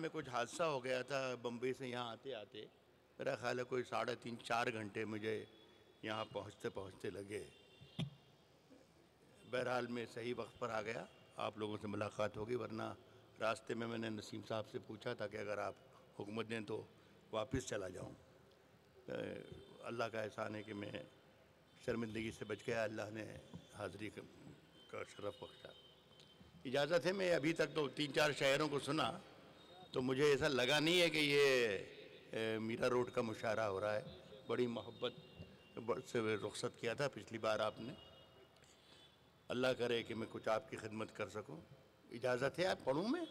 में कुछ हादसा हो गया था बम्बई से यहाँ आते आते। मेरा ख्याल है कोई 3.5-4 घंटे मुझे यहाँ पहुँचते पहुँचते लगे। बहरहाल मैं सही वक्त पर आ गया, आप लोगों से मुलाकात होगी, वरना रास्ते में मैंने नसीम साहब से पूछा था कि अगर आप हुकूमत दें तो वापस चला जाऊँ। अल्लाह का एहसान है कि मैं शर्मिंदगी से बच गया, अल्लाह ने हाज़िरी का शरफ़ बख्शा। इजाज़त है, मैं अभी तक तो 3-4 शायरों को सुना तो मुझे ऐसा लगा नहीं है कि ये मीरा रोड का मुशायरा हो रहा है। बड़ी मोहब्बत से रुख़सत किया था पिछली बार आपने। अल्लाह करे कि मैं कुछ आपकी खिदमत कर सकूं। इजाज़त है, आप पढ़ूं मैं?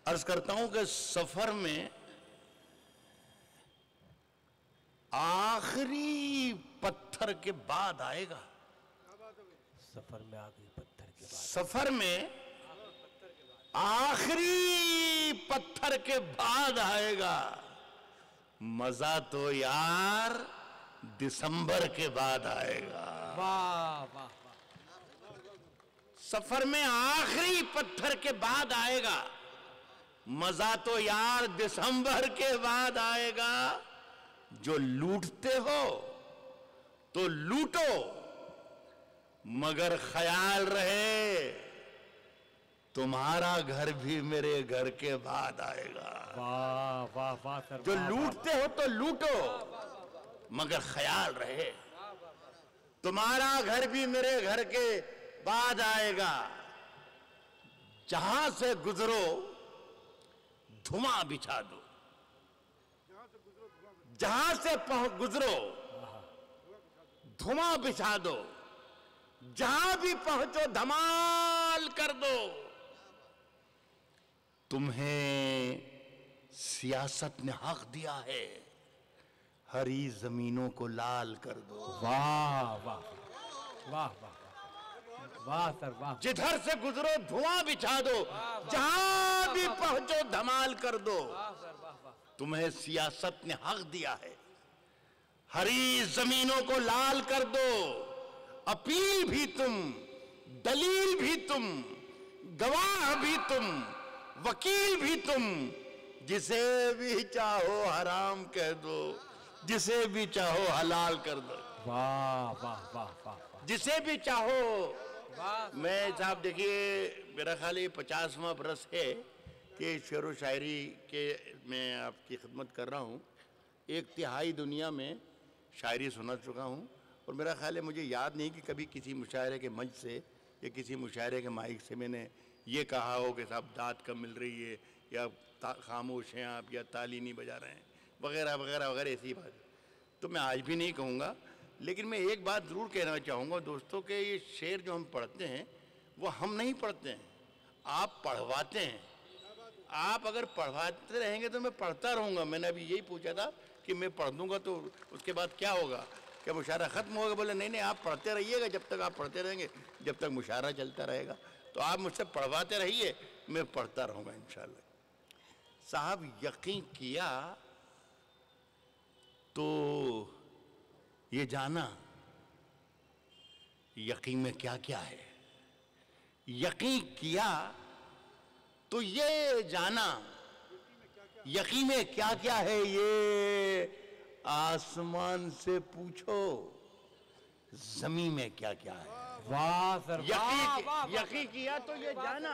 अर्ज़ करता हूं कि सफ़र में आखिरी पत्थर के बाद आएगा। सफर में आखिरी पत्थर के बाद, सफर में आखिरी पत्थर के बाद आएगा। मजा तो यार दिसंबर के बाद आएगा। वाह वाह वाह। सफर में आखिरी पत्थर के बाद आएगा, मजा तो यार दिसंबर के बाद आएगा। जो लूटते हो तो लूटो, मगर ख्याल रहे तुम्हारा घर भी मेरे घर के बाद आएगा। वाह वाह वाह सर। जो लूटते हो तो लूटो, मगर ख्याल रहे तुम्हारा घर भी मेरे घर के बाद आएगा। जहां से गुजरो धुआं बिछा दो, जहां से गुजरो धुआं बिछा दो, जहां भी पहुंचो धमाल कर दो। तुम्हें सियासत ने हक दिया है, हरी जमीनों को लाल कर दो। वाह वाह वाह वाह वाह सर वाह। जिधर से गुजरो धुआं बिछा दो, जहां भी पहुंचो धमाल कर दो। तुम्हें सियासत ने हक दिया है, हरी जमीनों को लाल कर दो। अपील भी तुम, दलील भी तुम, गवाह भी तुम, वकील भी तुम। जिसे भी चाहो हराम कह दो, जिसे भी चाहो हलाल कर दो। वाह वाह वाह वाह। जिसे भी चाहो। मैं साहब देखिए, मेरा ख्याल ये 50वां बरस है कि शेर व शायरी के मैं आपकी खिदमत कर रहा हूँ। 1/3 दुनिया में शायरी सुना चुका हूँ, और मेरा ख्याल है मुझे याद नहीं कि कभी किसी मुशायरे के मंच से या किसी मुशायरे के माइक से मैंने ये कहा हो कि साहब दाद कम मिल रही है, या खामोश हैं आप, या ताली नहीं बजा रहे हैं, वगैरह वगैरह वगैरह ऐसी बात। तो मैं आज भी नहीं कहूँगा, लेकिन मैं एक बात ज़रूर कहना चाहूँगा दोस्तों कि ये शेर जो हम पढ़ते हैं वो हम नहीं पढ़ते हैं, आप पढ़वाते हैं। आप अगर पढ़वाते रहेंगे तो मैं पढ़ता रहूँगा। मैंने अभी यही पूछा था कि मैं पढ़ दूँगा तो उसके बाद क्या होगा, क्या मुशायरा ख़त्म होगा? बोले नहीं नहीं, आप पढ़ते रहिएगा, जब तक आप पढ़ते रहेंगे जब तक मुशायरा चलता रहेगा। तो आप मुझसे पढ़वाते रहिए, मैं पढ़ता रहूँगा इंशाअल्लाह। साहब यकीन किया तो ये जाना यकीन में क्या क्या है, यकीन किया तो ये जाना यकीन में क्या क्या है। ये आसमान से पूछो जमीन में क्या क्या है। वाह सर। यकीन किया तो ये जाना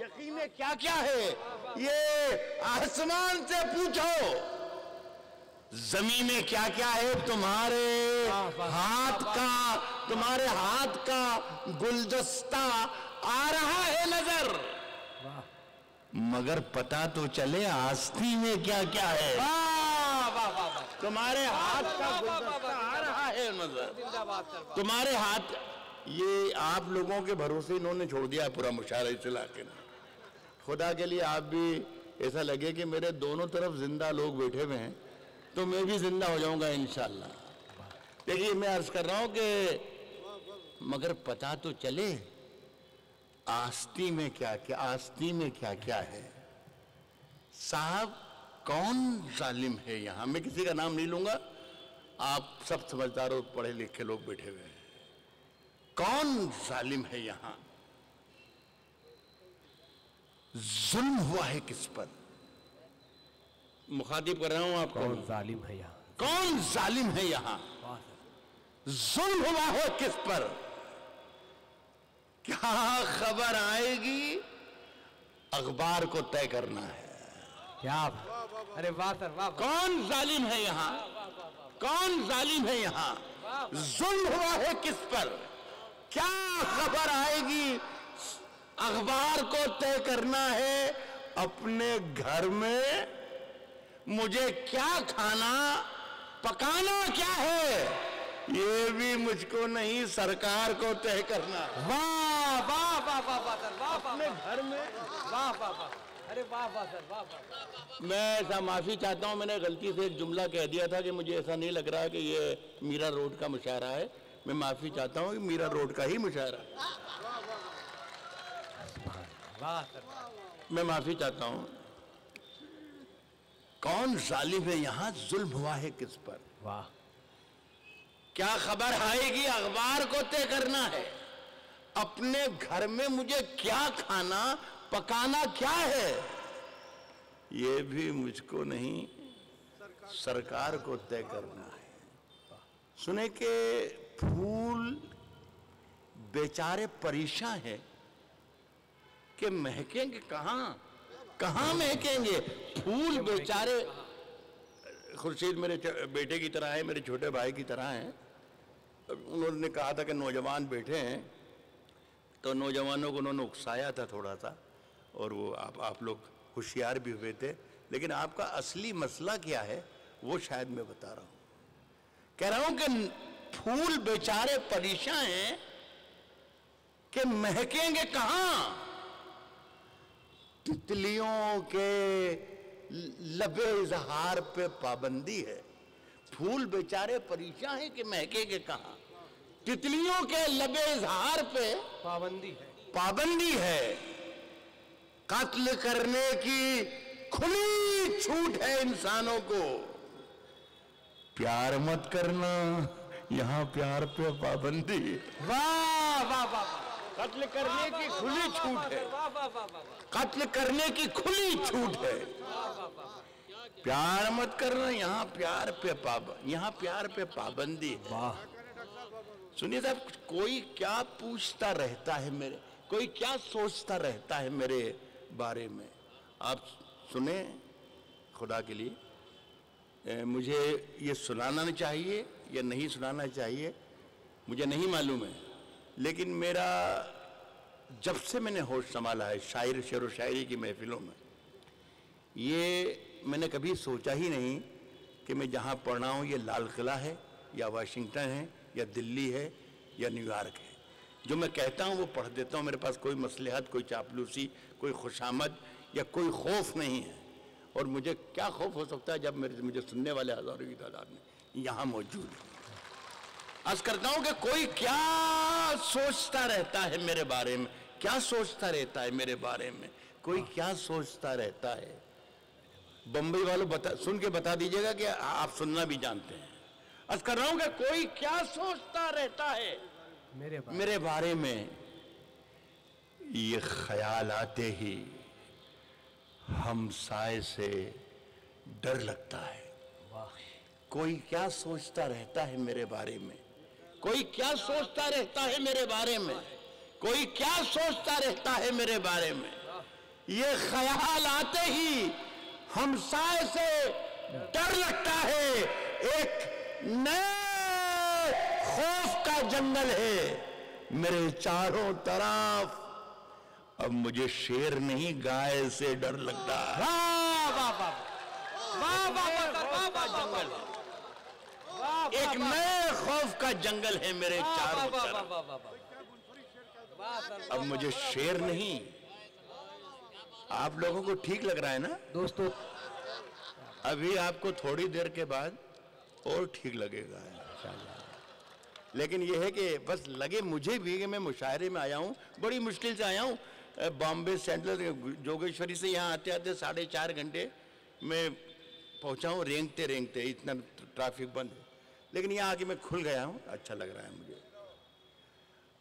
यकीन में क्या क्या है। ये आसमान से पूछो जमीन में क्या क्या है। तुम्हारे हाथ का गुलदस्ता आ रहा है नजर, मगर पता तो चले आस्ती में क्या क्या है। तुम्हारे हाथ का गुलदस्ता आ रहा है नजर, तुम्हारे हाथ। ये आप लोगों के भरोसे इन्होंने छोड़ दिया पूरा मुशायरा इस इलाके में। खुदा के लिए आप भी ऐसा लगे कि मेरे दोनों तरफ जिंदा लोग बैठे हुए हैं तो मैं भी जिंदा हो जाऊंगा इंशाअल्लाह। देखिए मैं अर्ज कर रहा हूं कि मगर पता तो चले आस्ती में क्या क्या, आस्ती में क्या क्या है। साहब कौन जालिम है यहां, मैं किसी का नाम नहीं लूंगा, आप सब समझदार और पढ़े लिखे लोग बैठे हुए हैं। कौन जालिम है यहां जुल्म हुआ है किस पर? मुखातिब कर रहा हूं आपको। कौन जालिम है यहाँ? कौन जालिम है यहाँ? वाह सर। जुल्म हुआ है किस पर? क्या खबर आएगी अखबार को तय करना है। क्या? अरे वाह सर, वाह। कौन जालिम है यहाँ? कौन जालिम है यहाँ? जुल्म हुआ है किस पर? क्या खबर आएगी अखबार को तय करना है। अपने घर में मुझे क्या खाना पकाना क्या है, ये भी मुझको नहीं सरकार को तय करना। वाह वाह वाह वाह वाह सर, वाह वाह। अपने घर में वाह वाह वाह। अरे वाह वाह सर, वाह वाह। मैं ऐसा माफी चाहता हूं, मैंने गलती से एक जुमला कह दिया था कि मुझे ऐसा नहीं लग रहा कि ये मीरा रोड का मुशायरा है। मैं माफी चाहता हूं कि मीरा रोड का ही मुशायरा। वाह सर। मैं माफी चाहता हूं। कौन जालिम है यहां? जुल्म हुआ है किस पर? वाह। क्या खबर आएगी अखबार को तय करना है। अपने घर में मुझे क्या खाना पकाना क्या है, ये भी मुझको नहीं सरकार को तय करना है। सुने के फूल बेचारे परेशान हैं कि महकेंगे कहां, कहां महकेंगे फूल बेचारे। खुर्शीद मेरे बेटे की तरह है, मेरे छोटे भाई की तरह है। उन्होंने कहा था कि नौजवान बैठे हैं, तो नौजवानों को उन्होंने उकसाया था थोड़ा सा, और वो आप लोग होशियार भी हुए थे। लेकिन आपका असली मसला क्या है वो शायद मैं बता रहा हूं। कह रहा हूं कि फूल बेचारे परेशान हैं कि महकेंगे कहां। तितलियों के लबे इजहार पे पाबंदी है। फूल बेचारे परेशान हैं कि महकेंगे कहां। तितलियों के लबे इजहार पे पाबंदी है। पाबंदी है। कत्ल करने की खुली छूट है इंसानों को। प्यार मत करना, यहां प्यार पे पाबंदी। वाह वाह वाह। कत्ल करने की खुली छूट है। वाह वाह वाह वाह। कत्ल करने की खुली छूट है। प्यार मत करना, यहाँ प्यार पे पाबंदी है। वाह। सुनिए साहब, कोई क्या पूछता रहता है मेरे, कोई क्या सोचता रहता है मेरे बारे में। आप सुने खुदा के लिए। मुझे ये सुनाना नहीं चाहिए या नहीं सुनाना चाहिए मुझे नहीं मालूम है, लेकिन मेरा जब से मैंने होश संभाला है शेर व शायरी की महफिलों में, ये मैंने कभी सोचा ही नहीं कि मैं जहाँ पढ़ रहा हूँ ये लाल किला है या वाशिंगटन है या दिल्ली है या न्यूयॉर्क है। जो मैं कहता हूँ वो पढ़ देता हूँ। मेरे पास कोई मसलहत, कोई चापलूसी, कोई खुशामद या कोई खौफ नहीं है। और मुझे क्या खौफ हो सकता है जब मुझे सुनने वाले हजारों की तादाद में यहाँ मौजूद है। अर्ज करता हूँ कि कोई क्या सोचता रहता है मेरे बारे में, क्या सोचता रहता है मेरे बारे में, कोई क्या सोचता रहता है। बंबई वालों सुन के बता दीजिएगा कि आप सुनना भी जानते हैं। अर्ज कर रहा हूँ कि कोई क्या सोचता रहता है मेरे बारे में। ये ख्याल आते ही हमसाए से डर लगता है। कोई क्या सोचता रहता है मेरे बारे में, कोई क्या सोचता रहता है मेरे बारे में, कोई क्या सोचता रहता है मेरे बारे में। ये ख्याल आते ही हमसाए से डर लगता है। एक नए खौफ का जंगल है मेरे चारों तरफ। अब मुझे शेर नहीं गाय से डर लगता है। वाह वाह वाह वाह वाह वाह जंगल। एक नए खौफ का जंगल है मेरे चारों तरफ। अब मुझे शेर नहीं। आप लोगों को ठीक लग रहा है ना दोस्तों? अभी आपको थोड़ी देर के बाद और ठीक लगेगा इंशाल्लाह। लेकिन यह है कि बस लगे मुझे भी कि मैं मुशायरे में आया हूँ, बड़ी मुश्किल से आया हूँ। बॉम्बे सेंट्रल जोगेश्वरी से यहाँ आते आते 4.5 घंटे मैं पहुँचा हूँ, रेंगते रेंगते, इतना ट्रैफिक बंद है। लेकिन यहाँ आके मैं खुल गया हूँ, अच्छा लग रहा है मुझे।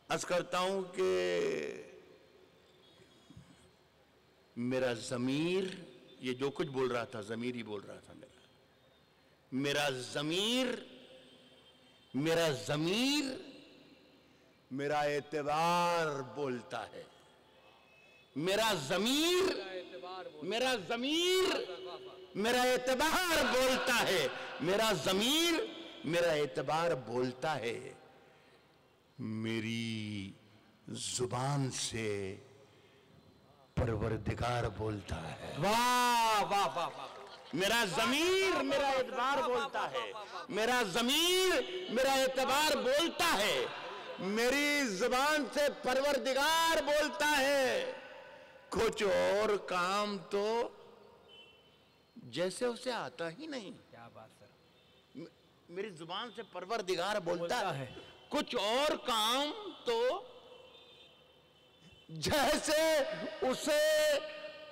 अर्ज करता हूँ कि मेरा ज़मीर, ये जो कुछ बोल रहा था ज़मीर ही बोल रहा था मेरा ज़मीर, मेरा ज़मीर, मेरा एतबार बोलता है। मेरा ज़मीर, मेरा ज़मीर, मेरा एतबार बोलता है। मेरा ज़मीर, मेरा एतबार बोलता है। मेरी जुबान से परवरदिगार बोलता है। वाह वाह वाह वाह। मेरा ज़मीर मेरा एतबार बोलता है। मेरा ज़मीर मेरा एतबार बोलता है। मेरी जुबान से परवरदिगार बोलता है। कुछ और काम तो जैसे उसे आता ही नहीं। क्या बात सर। मेरी जुबान से परवरदिगार बोलता है। कुछ और काम तो जैसे उसे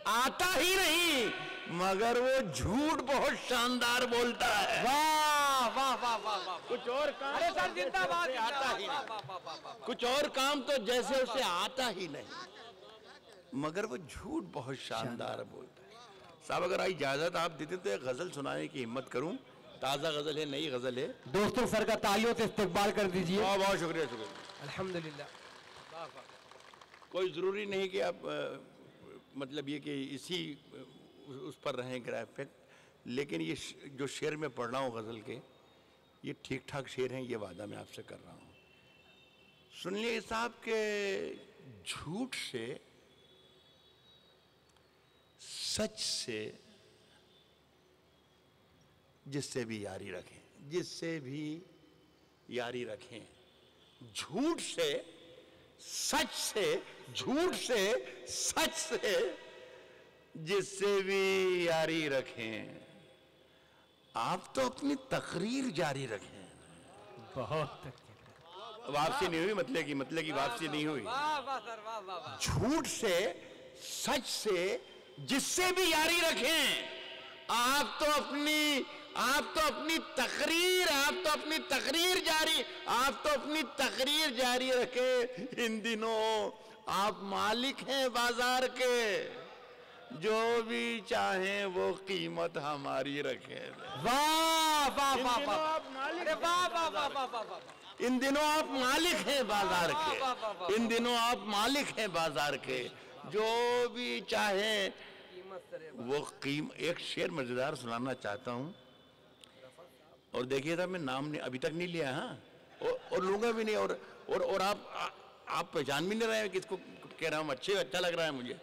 आता ही नहीं, मगर वो झूठ बहुत शानदार बोलता है। वाह वाह वाह वाह वाह। कुछ और काम अरे सर जिंदाबाद, आता ही वाह, नहीं। वाह, वाह, वाह, वाह, वाह। कुछ और काम तो जैसे उसे आता ही नहीं, मगर वो झूठ बहुत शानदार बोलता है। साहब अगर आई इजाजत आप देते तो एक गजल सुनाने की हिम्मत करूं। ताज़ा गजल है, नई गजल है। दोस्तों सर का तालियों से इस्तकबाल कर दीजिए। बहुत बहुत शुक्रिया शुक्रिया। अल्हम्दुलिल्लाह। वाह वाह। कोई ज़रूरी नहीं कि आप मतलब ये कि इसी उस पर रहें ग्राफिक, लेकिन ये जो शेर में पढ़ रहा हूँ गज़ल के, ये ठीक ठाक शेर हैं, ये वादा मैं आपसे कर रहा हूँ। सुन लिए साहब के झूठ से, सच से जिससे भी यारी रखें, जिससे भी यारी रखें। झूठ से, सच से, झूठ से, सच से जिससे भी यारी रखें। आप तो अपनी तकरीर जारी रखें। बहुत वापसी नहीं हुई, मतलब की वापसी नहीं हुई। वाह वाह सर, वाह वाह वाह। झूठ से, सच से जिससे भी यारी रखें। आप तो अपनी तकरीर जारी रखें। इन दिनों आप मालिक हैं बाजार के, जो भी चाहें वो कीमत हमारी रखें। वाह वाह वाह वाह। अरे वाह वाह वाह वाह वाह। इन दिनों आप मालिक हैं बाजार के, इन दिनों आप मालिक हैं बाजार के, जो भी चाहें वो एक शेर मजेदार सुनाना चाहता हूं। और देखिए था, मैं नाम नहीं अभी तक नहीं लिया। हाँ, और लूंगा भी नहीं। और आप पहचान भी नहीं रहे हैं किसको कह रहा हूं। अच्छा लग रहा है मुझे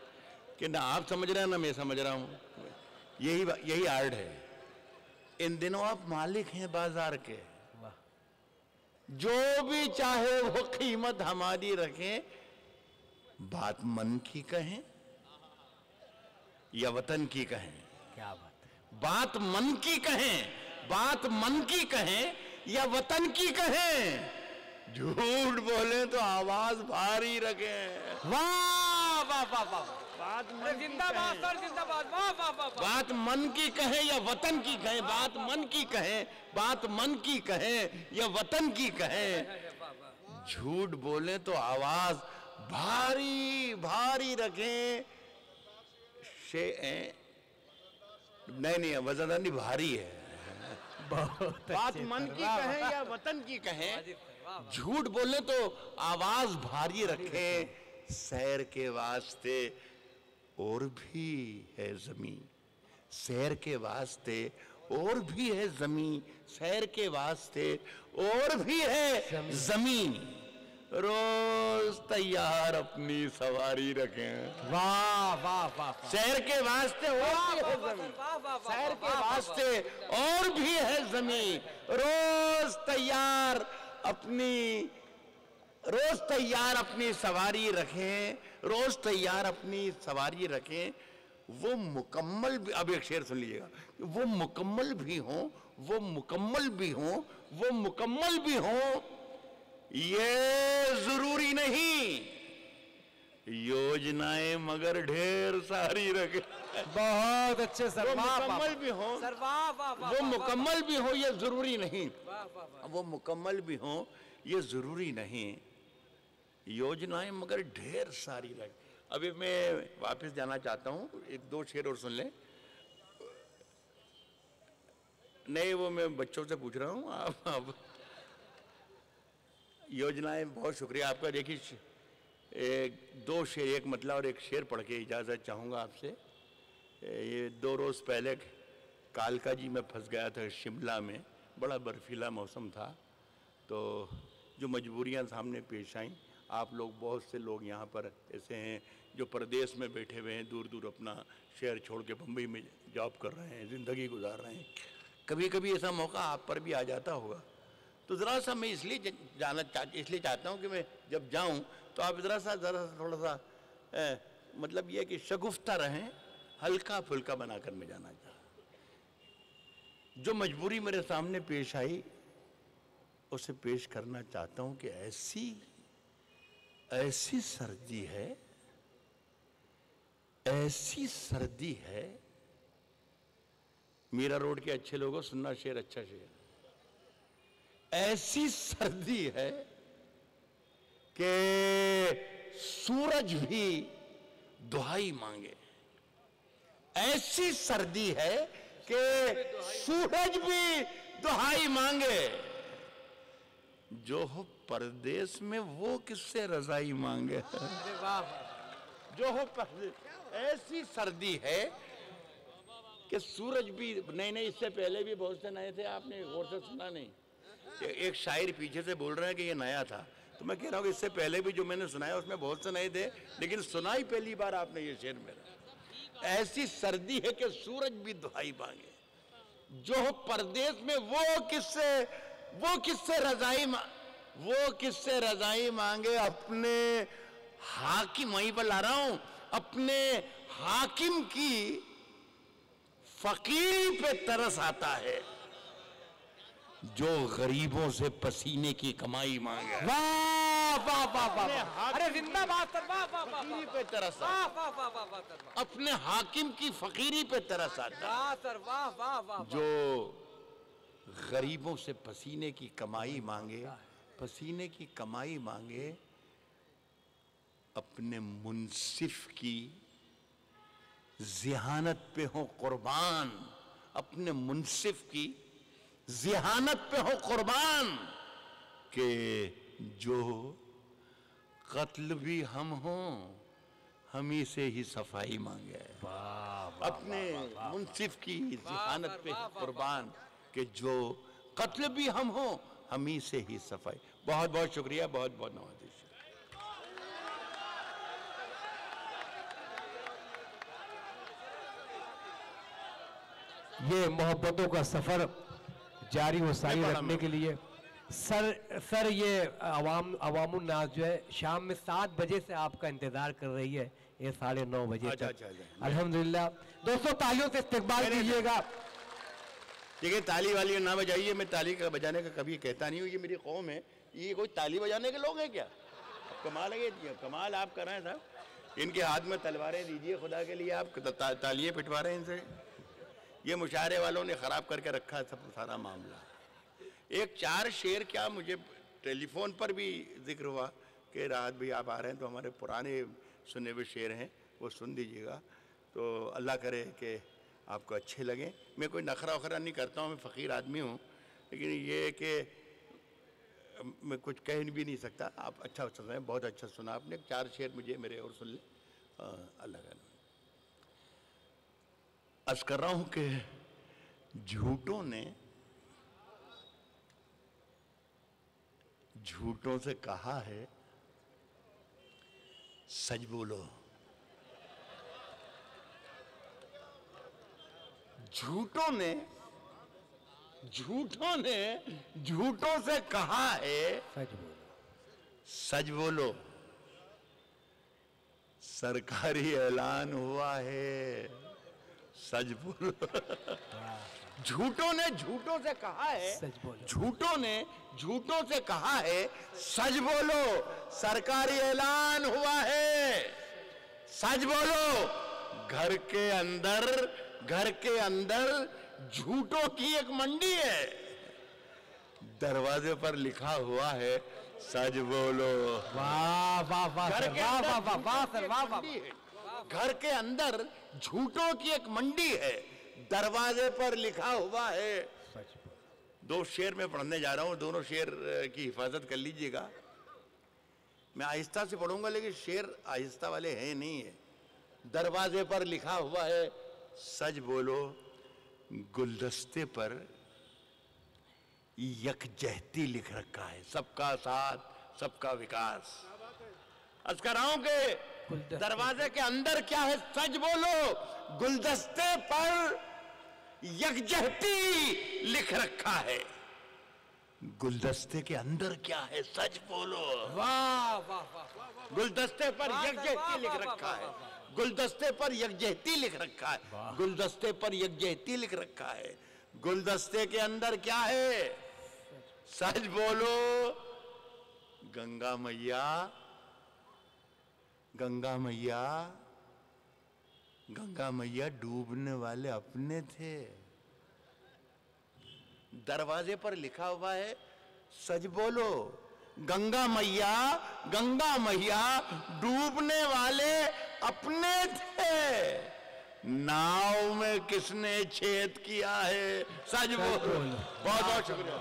कि ना आप समझ रहे हैं ना मैं समझ रहा हूं। यही आर्ट है। इन दिनों आप मालिक हैं बाजार के, जो भी चाहे वो कीमत हमारी रखें। बात मन की कहें या वतन की कहें। क्या बात है। बात मन की कहें, बात मन की कहें या वतन की कहें। झूठ बोले तो आवाज भारी रखें। वाह वाह वाह वाह। बात जिंदाबाद सर, जिंदाबाद। वाह वाह वाह। बात मन की कहें या वतन की कहें। बात मन की कहें, बात मन की कहें या वतन की कहें। झूठ बोले तो आवाज भारी भारी रखें। नहीं वजनदार नहीं, भारी है। बात मन की कहें या वतन की कहें। झूठ बोले तो आवाज भारी रखें। सैर के वास्ते और भी है जमीन, सैर के वास्ते और भी है जमीन, सैर के वास्ते और भी है जमीन। रोज तैयार अपनी सवारी रखें। वाह वाह वाह। सैर के वास्ते और भी है जमीन, सैर के वास्ते और भी है जमीन। रोज तैयार अपनी सवारी रखें, रोज तैयार अपनी सवारी रखें। वो मुकम्मल भी, अब एक शेर सुन लीजिएगा, वो मुकम्मल भी हो, वो मुकम्मल भी हो, वो मुकम्मल भी हो, ये जरूरी नहीं। योजनाएं मगर ढेर सारी रखे। बहुत अच्छे सर। वो मुकम्मल भी हो सर, वाह वाह वाह। वो मुकम्मल भी हो, ये जरूरी नहीं। वाह वाह वाह। वो मुकम्मल भी हो, ये जरूरी नहीं। योजनाएं मगर ढेर सारी लगे। अभी मैं वापस जाना चाहता हूँ, एक दो शेर और सुन लें। नहीं, वो मैं बच्चों से पूछ रहा हूँ। आप योजनाएं, बहुत शुक्रिया आपका। देखिए, दो शेर, एक मतलब और एक शेर पढ़ के इजाज़त चाहूँगा आपसे। ये 2 रोज़ पहले कालका जी में फंस गया था शिमला में, बड़ा बर्फीला मौसम था, तो जो मजबूरियां सामने पेश आईं, आप लोग, बहुत से लोग यहाँ पर ऐसे हैं जो प्रदेश में बैठे हुए हैं, दूर दूर अपना शहर छोड़ के बम्बई में जॉब कर रहे हैं, ज़िंदगी गुजार रहे हैं। कभी कभी ऐसा मौका आप पर भी आ जाता होगा, तो ज़रा सा मैं इसलिए इसलिए चाहता हूँ कि मैं जब जाऊँ तो आप ज़रा सा थोड़ा सा मतलब ये कि शगुफ्ता रहें, हल्का फुल्का बनाकर मैं जाना चाहता। जो मजबूरी मेरे सामने पेश आई उसे पेश करना चाहता हूँ कि ऐसी सर्दी है, ऐसी सर्दी है। मीरा रोड के अच्छे लोगों, सुनना शेर, अच्छा शेर। ऐसी सर्दी है कि सूरज भी दुहाई मांगे। ऐसी सर्दी है कि सूरज भी दुहाई मांगे। जो हो परदेश में वो किससे रजाई मांगे। जो हो परदेश, ऐसी सर्दी है कि सूरज भी नहीं, इससे पहले भी बहुत से नए थे, आपने गौर से सुना नहीं? एक शायर पीछे से बोल रहे हैं कि ये नया था, तो मैं कह रहा हूँ कि इससे पहले भी जो मैंने सुनाया उसमें बहुत से नए थे, लेकिन सुना ही पहली बार आपने ये शेर मेरा। ऐसी सर्दी है कि सूरज भी दुहाई मांगे। जो हो परदेश में वो किससे रजाई मांगे। अपने हाकिम, वहीं पर ला रहा हूं, अपने हाकिम की फकीरी पे तरस आता है जो गरीबों से पसीने की कमाई मांगे। वाह वाह वाह वाह, अरे जिंदाबाद सर, वाह वाह वाह, फकीरी पे तरस आता, वाह वाह वाह वाह सर, अपने हाकिम की फकीरी पे तरस आता, वाह सर, वाह वाह वाह, जो गरीबों से पसीने की कमाई मांगे, पसीने की कमाई मांगे। अपने मुंसिफ की ज़िहानत पे हो कुर्बान, अपने मुंसिफ की ज़िहानत पे हो कुर्बान, के जो कत्ल भी हम हों हम ही से ही सफाई मांगे। अपने मुंसिफ की ज़िहानत पे हो कुर्बान, कि जो कत्ल भी हम हों हम ही से ही सफाई। बहुत बहुत शुक्रिया, बहुत बहुत नवाज़िश। ये मोहब्बतों का सफर जारी व सारी रखने के लिए सर ये अवामुन नाज जो है शाम में 7 बजे से आपका इंतजार कर रही है, ये 9:30 बजे तक। अल्हम्दुलिल्लाह दोस्तों, तालियों से इस्तकबाल कीजिएगा। ठीक है, ताली वाली ना बजाइए, मैं ताली का बजाने का कभी कहता नहीं हूँ, ये मेरी कौम है, ये कोई ताली बजाने के लोग हैं क्या? कमाल है, ये कमाल आप कर रहे हैं साहब। इनके हाथ में तलवारें दीजिए खुदा के लिए, आप तालियां पिटवा रहे हैं इनसे। ये मुशायरे वालों ने ख़राब करके रखा है सब सारा मामला। एक 4 शेर, क्या मुझे टेलीफोन पर भी जिक्र हुआ कि राहत भाई आप आ रहे हैं, तो हमारे पुराने सुने हुए शेर हैं वो सुन दीजिएगा, तो अल्लाह करे कि आपको अच्छे लगें। मैं कोई नखरा वखरा नहीं करता हूँ, मैं फ़कीर आदमी हूँ, लेकिन ये कि मैं कुछ कह भी नहीं सकता। आप अच्छा सुना, बहुत अच्छा सुना आपने। 4 शेर मुझे मेरे और सुन ले। अल्लाह का अर्ज़ कर रहा हूँ कि झूठों से कहा है सच बोलो। झूठों ने झूठों से कहा है सच बोलो। सरकारी ऐलान हुआ है सच बोलो। झूठों ने झूठों से कहा है, झूठों से कहा है सच बोलो। सरकारी ऐलान हुआ है सच बोलो। घर के अंदर झूठों की एक मंडी है। दरवाजे पर लिखा हुआ है सच बोलो। वाह वाह वाह घर सर, के वाह अंदर वाह वाह वाह सर, वाह वाह। मंडी है। घर के अंदर झूठों की एक मंडी है। दरवाजे पर लिखा हुआ है, सच बोल। दो शेर में पढ़ने जा रहा हूं, दोनों शेर की हिफाजत कर लीजिएगा। मैं आहिस्ता से पढ़ूंगा, लेकिन शेर आहिस्ता वाले हैं नहीं है। दरवाजे पर लिखा हुआ है, सच बोलो। गुलदस्ते पर यकजहती लिख रखा है, सबका साथ सबका विकास। अर्ज कर रहा हूं कि दरवाजे के अंदर क्या है, सच बोलो। गुलदस्ते पर यकजहती लिख रखा है। गुलदस्ते के अंदर क्या है, सच बोलो। वाह वाह वाह। गुलदस्ते पर यकजहती लिख रखा है। गुलदस्ते पर यकजहती लिख रखा है। गुलदस्ते पर यकजहती लिख रखा है। गुलदस्ते के अंदर क्या है, सच बोलो। गंगा मैया, गंगा मैया, गंगा मैया डूबने वाले अपने थे। दरवाजे पर लिखा हुआ है, सच बोलो। गंगा मैया, गंगा मैया डूबने वाले अपने थे। नाव में किसने छेद किया है, सच बोलो। बहुत बहुत शुक्रिया।